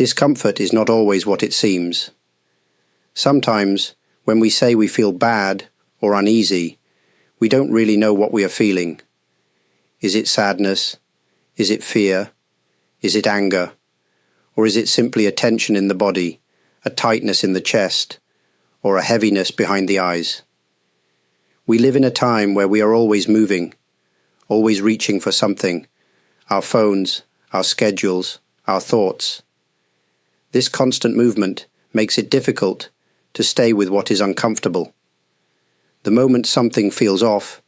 Discomfort is not always what it seems. Sometimes, when we say we feel bad or uneasy, we don't really know what we are feeling. Is it sadness? Is it fear? Is it anger? Or is it simply a tension in the body, a tightness in the chest, or a heaviness behind the eyes? We live in a time where we are always moving, always reaching for something, our phones, our schedules, our thoughts. This constant movement makes it difficult to stay with what is uncomfortable. The moment something feels off,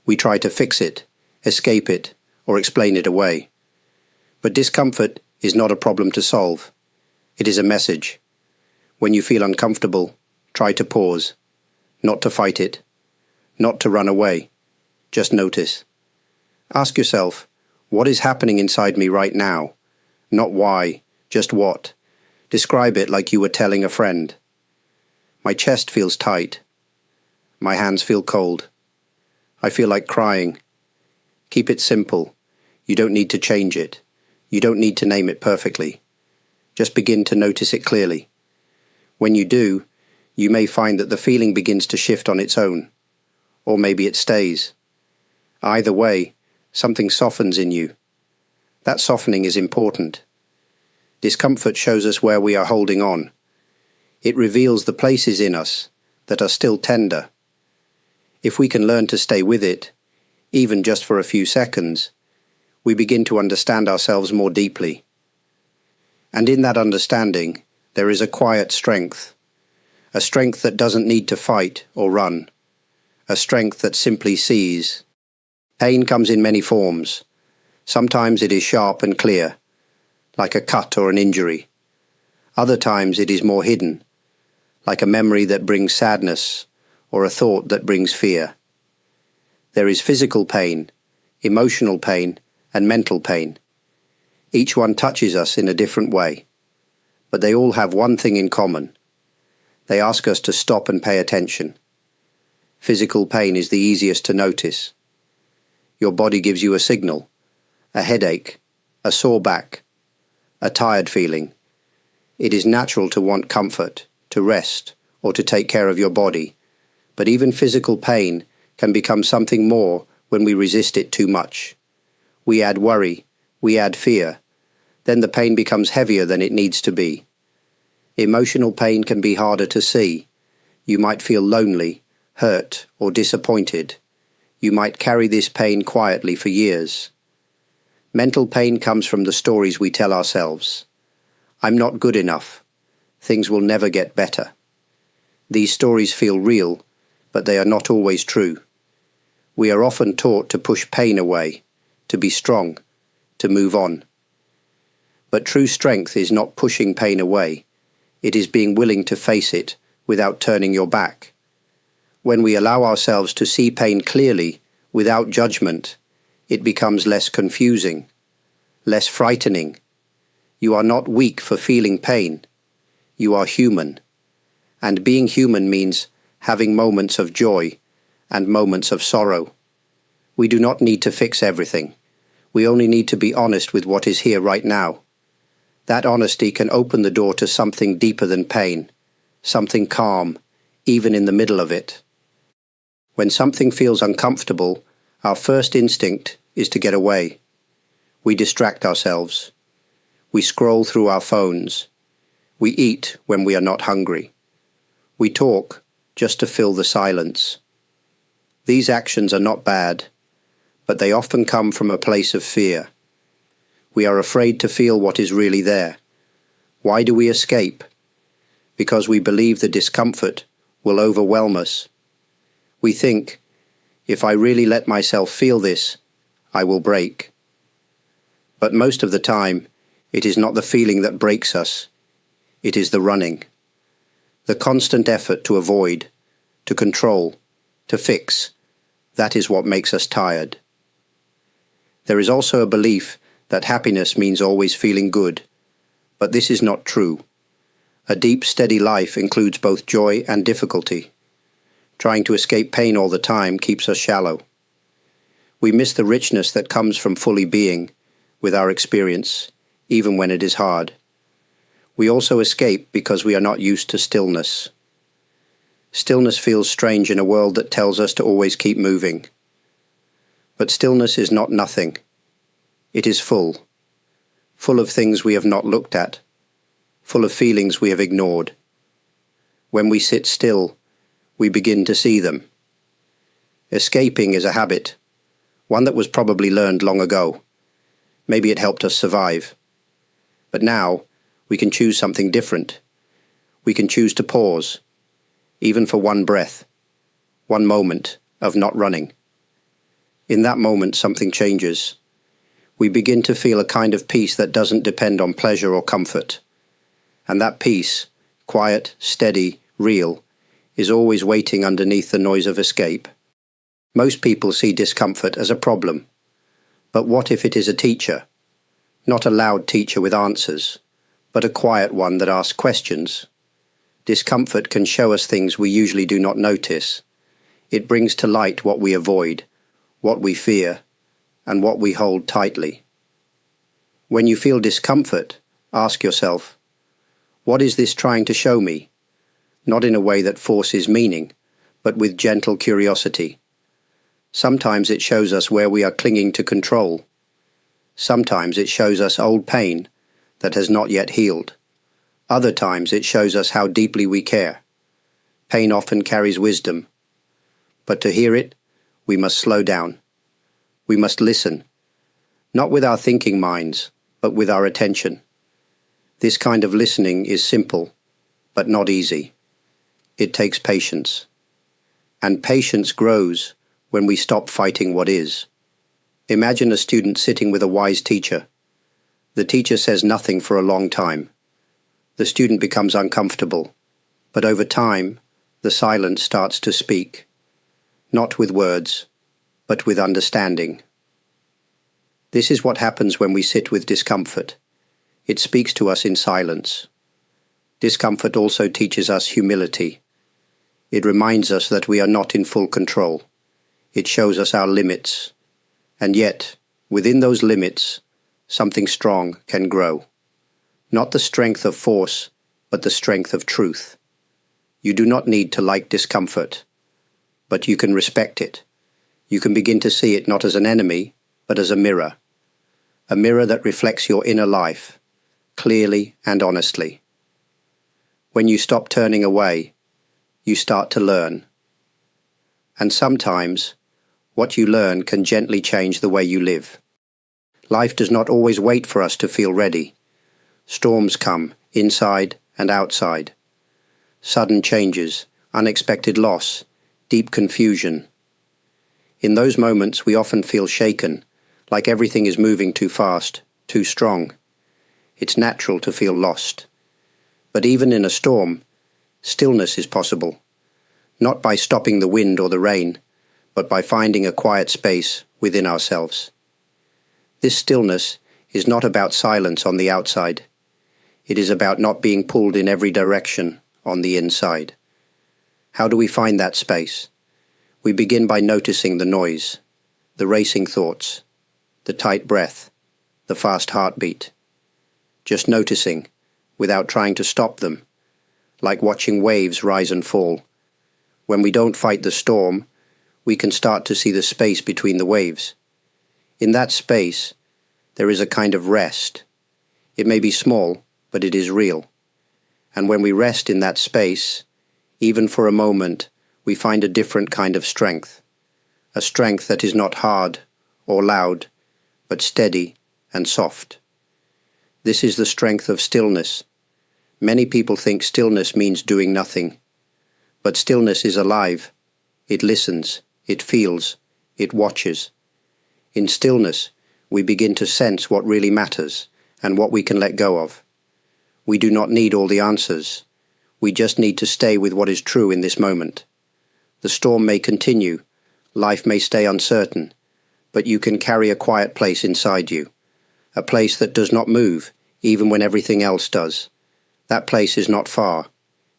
we try to fix it, escape it, or explain it away. But discomfort is not a problem to solve. It is a message. When you feel uncomfortable, try to pause, not to fight it, not to run away. Just notice. Ask yourself, what is happening inside me right now? Not why, just what. Describe it like you were telling a friend. My chest feels tight. My hands feel cold. I feel like crying. Keep it simple. You don't need to change it. You don't need to name it perfectly. Just begin to notice it clearly. When you do, you may find that the feeling begins to shift on its own. Or maybe it stays. Either way, something softens in you. That softening is important. Discomfort shows us where we are holding on. It reveals the places in us that are still tender. If we can learn to stay with it, even just for a few seconds, we begin to understand ourselves more deeply. And in that understanding, there is a quiet strength, a strength that doesn't need to fight or run, a strength that simply sees. Pain comes in many forms. Sometimes it is sharp and clear, like a cut or an injury. Other times it is more hidden, like a memory that brings sadness or a thought that brings fear. There is physical pain, emotional pain, and mental pain. Each one touches us in a different way, but they all have one thing in common. They ask us to stop and pay attention. Physical pain is the easiest to notice. Your body gives you a signal, a headache, a sore back, a tired feeling. It is natural to want comfort, to rest, or to take care of your body, but even physical pain can become something more when we resist it too much. We add worry, we add fear, then the pain becomes heavier than it needs to be. Emotional pain can be harder to see. You might feel lonely, hurt, or disappointed. You might carry this pain quietly for years. Mental pain comes from the stories we tell ourselves. I'm not good enough. Things will never get better. These stories feel real, but they are not always true. We are often taught to push pain away, to be strong, to move on. But true strength is not pushing pain away. It is being willing to face it without turning your back. When we allow ourselves to see pain clearly, without judgment, it becomes less confusing, less frightening. You are not weak for feeling pain. You are human. And being human means having moments of joy and moments of sorrow. We do not need to fix everything. We only need to be honest with what is here right now. That honesty can open the door to something deeper than pain, something calm, even in the middle of it. When something feels uncomfortable, our first instinct is to get away. We distract ourselves. We scroll through our phones. We eat when we are not hungry. We talk just to fill the silence. These actions are not bad, but they often come from a place of fear. We are afraid to feel what is really there. Why do we escape? Because we believe the discomfort will overwhelm us. We think, if I really let myself feel this, I will break. But most of the time, it is not the feeling that breaks us. It is the running. The constant effort to avoid, to control, to fix. That is what makes us tired. There is also a belief that happiness means always feeling good, but this is not true. A deep, steady life includes both joy and difficulty. Trying to escape pain all the time keeps us shallow. We miss the richness that comes from fully being with our experience, even when it is hard. We also escape because we are not used to stillness. Stillness feels strange in a world that tells us to always keep moving. But stillness is not nothing. It is full of things we have not looked at, full of feelings we have ignored. When we sit still, we begin to see them. Escaping is a habit, one that was probably learned long ago. Maybe it helped us survive. But now, we can choose something different. We can choose to pause, even for one breath, one moment of not running. In that moment, something changes. We begin to feel a kind of peace that doesn't depend on pleasure or comfort. And that peace, quiet, steady, real, is always waiting underneath the noise of escape. Most people see discomfort as a problem. But what if it is a teacher? Not a loud teacher with answers, but a quiet one that asks questions. Discomfort can show us things we usually do not notice. It brings to light what we avoid, what we fear, and what we hold tightly. When you feel discomfort, ask yourself, what is this trying to show me? Not in a way that forces meaning, but with gentle curiosity. Sometimes it shows us where we are clinging to control. Sometimes it shows us old pain that has not yet healed. Other times it shows us how deeply we care. Pain often carries wisdom. But to hear it, we must slow down. We must listen, not with our thinking minds, but with our attention. This kind of listening is simple, but not easy. It takes patience. And patience grows when we stop fighting what is. Imagine a student sitting with a wise teacher. The teacher says nothing for a long time. The student becomes uncomfortable, but over time, the silence starts to speak, not with words, but with understanding. This is what happens when we sit with discomfort. It speaks to us in silence. Discomfort also teaches us humility. It reminds us that we are not in full control. It shows us our limits. And yet, within those limits, something strong can grow. Not the strength of force, but the strength of truth. You do not need to like discomfort, but you can respect it. You can begin to see it not as an enemy, but as a mirror that reflects your inner life, clearly and honestly. When you stop turning away, you start to learn. And sometimes, what you learn can gently change the way you live. Life does not always wait for us to feel ready. Storms come, inside and outside. Sudden changes, unexpected loss, deep confusion. In those moments we often feel shaken, like everything is moving too fast, too strong. It's natural to feel lost. But even in a storm, stillness is possible. Not by stopping the wind or the rain, but by finding a quiet space within ourselves. This stillness is not about silence on the outside. It is about not being pulled in every direction on the inside. How do we find that space? We begin by noticing the noise, the racing thoughts, the tight breath, the fast heartbeat. Just noticing, without trying to stop them, like watching waves rise and fall. When we don't fight the storm, we can start to see the space between the waves. In that space, there is a kind of rest. It may be small, but it is real. And when we rest in that space, even for a moment, we find a different kind of strength. A strength that is not hard or loud, but steady and soft. This is the strength of stillness. Many people think stillness means doing nothing. But stillness is alive. It listens, it feels, it watches. In stillness, we begin to sense what really matters and what we can let go of. We do not need all the answers. We just need to stay with what is true in this moment. The storm may continue, life may stay uncertain, but you can carry a quiet place inside you, a place that does not move, even when everything else does. That place is not far.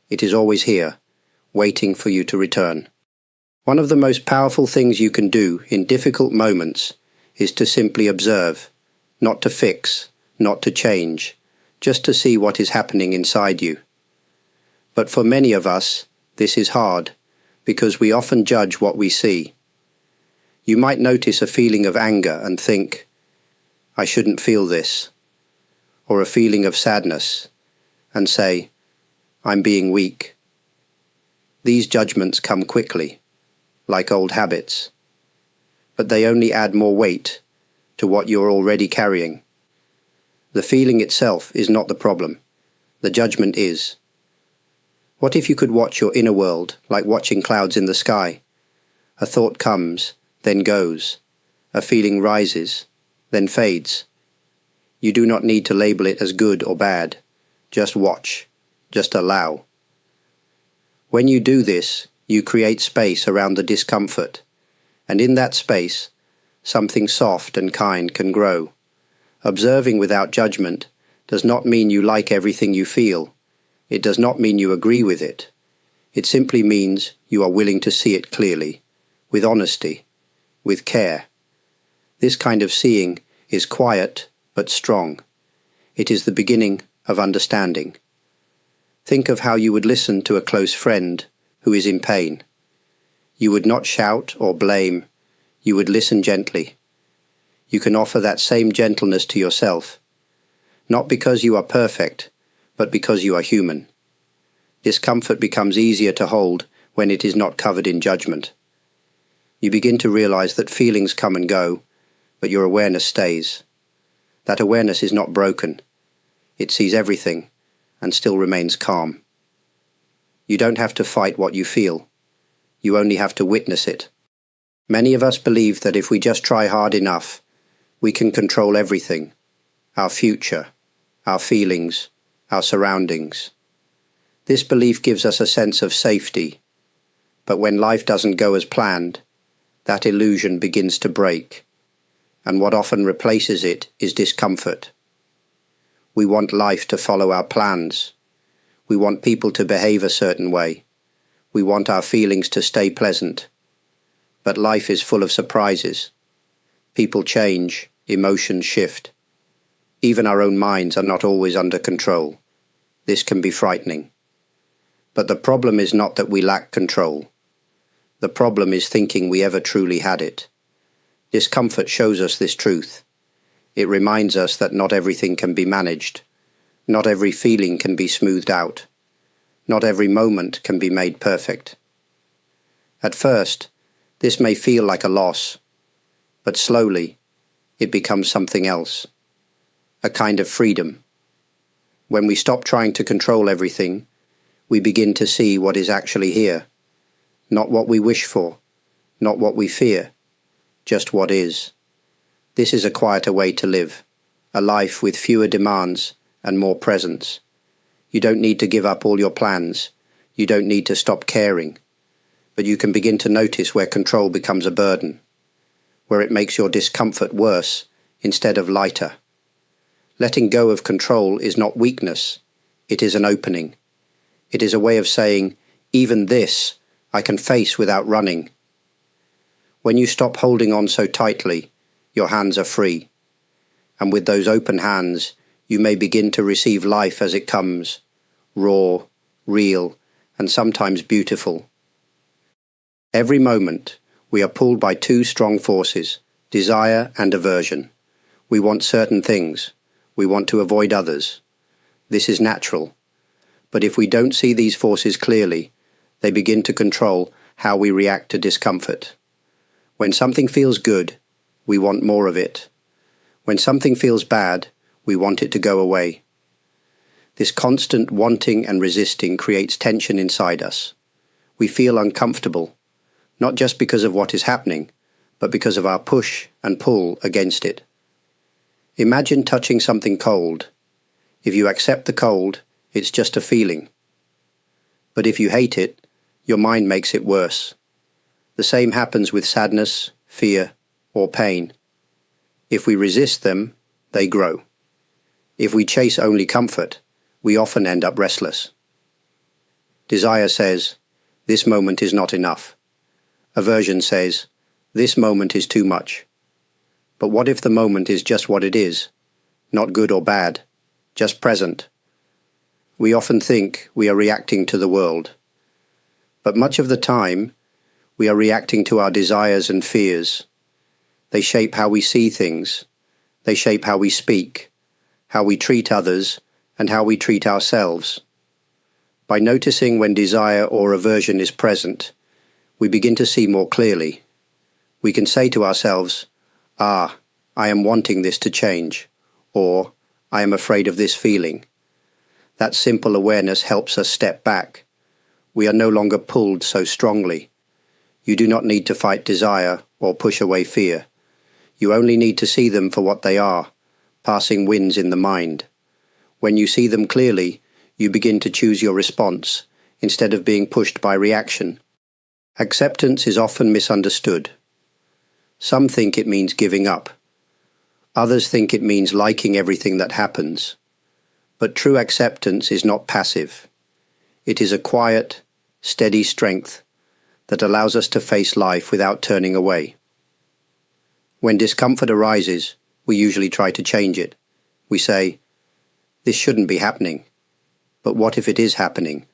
It is always here, waiting for you to return. One of the most powerful things you can do in difficult moments is to simply observe, not to fix, not to change, just to see what is happening inside you. But for many of us, this is hard, because we often judge what we see. You might notice a feeling of anger and think, I shouldn't feel this, or a feeling of sadness, and say, I'm being weak. These judgments come quickly, like old habits, but they only add more weight to what you're already carrying. The feeling itself is not the problem, the judgment is. What if you could watch your inner world like watching clouds in the sky? A thought comes, then goes. A feeling rises, then fades. You do not need to label it as good or bad. Just watch. Just allow. When you do this, you create space around the discomfort, and in that space, something soft and kind can grow. Observing without judgment does not mean you like everything you feel. It does not mean you agree with it. It simply means you are willing to see it clearly, with honesty, with care. This kind of seeing is quiet but strong. It is the beginning of understanding. Think of how you would listen to a close friend who is in pain. You would not shout or blame. You would listen gently. You can offer that same gentleness to yourself, not because you are perfect, but because you are human. Discomfort becomes easier to hold when it is not covered in judgment. You begin to realize that feelings come and go, but your awareness stays. That awareness is not broken. It sees everything and still remains calm. You don't have to fight what you feel. You only have to witness it. Many of us believe that if we just try hard enough, we can control everything, our future, our feelings, our surroundings. This belief gives us a sense of safety, but when life doesn't go as planned, that illusion begins to break, and what often replaces it is discomfort. We want life to follow our plans. We want people to behave a certain way. We want our feelings to stay pleasant. But life is full of surprises. People change, emotions shift. Even our own minds are not always under control. This can be frightening. But the problem is not that we lack control. The problem is thinking we ever truly had it. Discomfort shows us this truth. It reminds us that not everything can be managed. Not every feeling can be smoothed out. Not every moment can be made perfect. At first, this may feel like a loss, but slowly, it becomes something else. A kind of freedom. When we stop trying to control everything, we begin to see what is actually here. Not what we wish for, not what we fear, just what is. This is a quieter way to live, a life with fewer demands and more presence. You don't need to give up all your plans. You don't need to stop caring. But you can begin to notice where control becomes a burden, where it makes your discomfort worse instead of lighter. Letting go of control is not weakness. It is an opening. It is a way of saying, even this I can face without running. When you stop holding on so tightly, your hands are free. And with those open hands, you may begin to receive life as it comes, raw, real, and sometimes beautiful. Every moment, we are pulled by two strong forces, desire and aversion. We want certain things. We want to avoid others. This is natural. But if we don't see these forces clearly, they begin to control how we react to discomfort. When something feels good, we want more of it. When something feels bad, we want it to go away. This constant wanting and resisting creates tension inside us. We feel uncomfortable, not just because of what is happening, but because of our push and pull against it. Imagine touching something cold. If you accept the cold, it's just a feeling. But if you hate it, your mind makes it worse. The same happens with sadness, fear, or pain. If we resist them, they grow. If we chase only comfort, we often end up restless. Desire says, this moment is not enough. Aversion says, this moment is too much. But what if the moment is just what it is, not good or bad, just present. We often think we are reacting to the world, but much of the time we are reacting to our desires and fears. They shape how we see things. They shape how we speak, how we treat others, and how we treat ourselves. By noticing when desire or aversion is present, we begin to see more clearly. We can say to ourselves, "Ah, I am wanting this to change," or "I am afraid of this feeling." That simple awareness helps us step back. We are no longer pulled so strongly. You do not need to fight desire or push away fear. You only need to see them for what they are, passing winds in the mind. When you see them clearly, you begin to choose your response instead of being pushed by reaction. Acceptance is often misunderstood. Some think it means giving up. Others think it means liking everything that happens. But true acceptance is not passive. It is a quiet, steady strength that allows us to face life without turning away. When discomfort arises, we usually try to change it. We say, "This shouldn't be happening." But what if it is happening?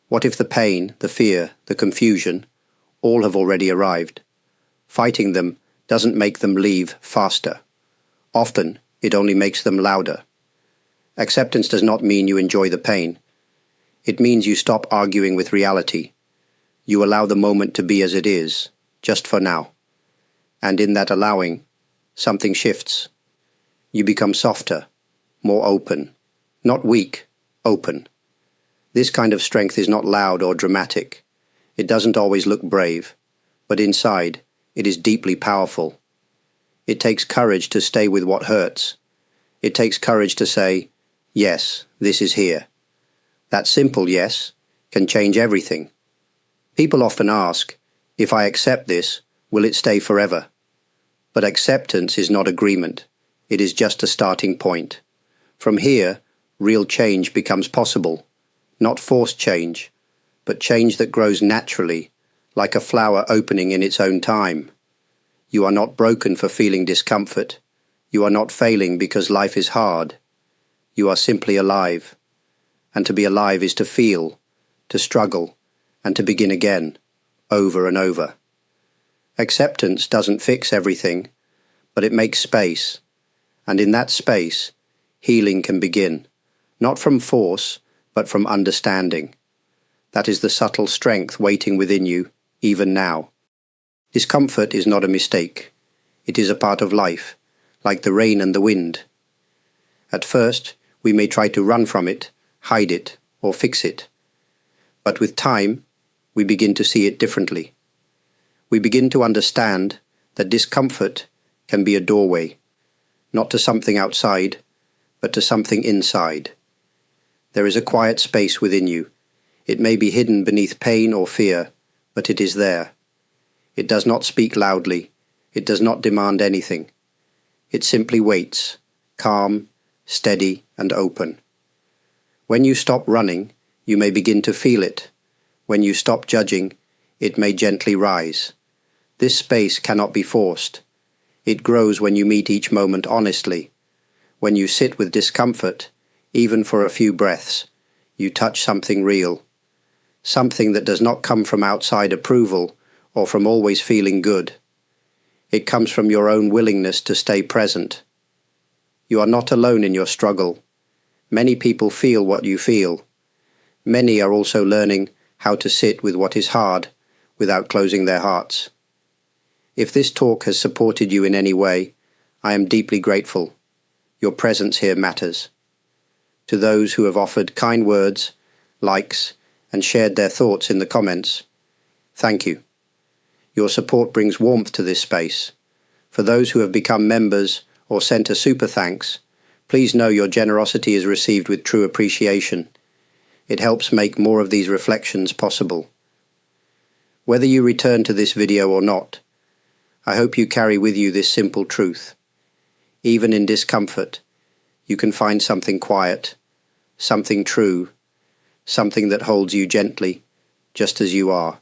What if the pain, the fear, the confusion, all have already arrived? Fighting them doesn't make them leave faster. Often, it only makes them louder. Acceptance does not mean you enjoy the pain. It means you stop arguing with reality. You allow the moment to be as it is, just for now. And in that allowing, something shifts. You become softer, more open. Not weak, open. This kind of strength is not loud or dramatic. It doesn't always look brave, but inside, it is deeply powerful. It takes courage to stay with what hurts. It takes courage to say, "Yes, this is here." That simple yes can change everything. People often ask, "If I accept this, will it stay forever?" But acceptance is not agreement. It is just a starting point. From here, real change becomes possible. Not forced change, but change that grows naturally, like a flower opening in its own time. You are not broken for feeling discomfort. You are not failing because life is hard. You are simply alive. And to be alive is to feel, to struggle, and to begin again, over and over. Acceptance doesn't fix everything, but it makes space. And in that space, healing can begin, not from force, but from understanding. That is the subtle strength waiting within you, even now. Discomfort is not a mistake. It is a part of life, like the rain and the wind. At first, we may try to run from it, hide it, or fix it. But with time, we begin to see it differently. We begin to understand that discomfort can be a doorway, not to something outside, but to something inside. There is a quiet space within you. It may be hidden beneath pain or fear, but it is there. It does not speak loudly. It does not demand anything. It simply waits, calm, steady, and open. When you stop running, you may begin to feel it. When you stop judging, it may gently rise. This space cannot be forced. It grows when you meet each moment honestly. When you sit with discomfort, even for a few breaths, you touch something real. Something that does not come from outside approval or from always feeling good. It comes from your own willingness to stay present. You are not alone in your struggle. Many people feel what you feel. Many are also learning how to sit with what is hard without closing their hearts. If this talk has supported you in any way, I am deeply grateful. Your presence here matters. To those who have offered kind words, likes, and shared their thoughts in the comments, thank you. Your support brings warmth to this space. For those who have become members or sent a super thanks, please know your generosity is received with true appreciation. It helps make more of these reflections possible. Whether you return to this video or not, I hope you carry with you this simple truth. Even in discomfort, you can find something quiet, something true, something that holds you gently, just as you are.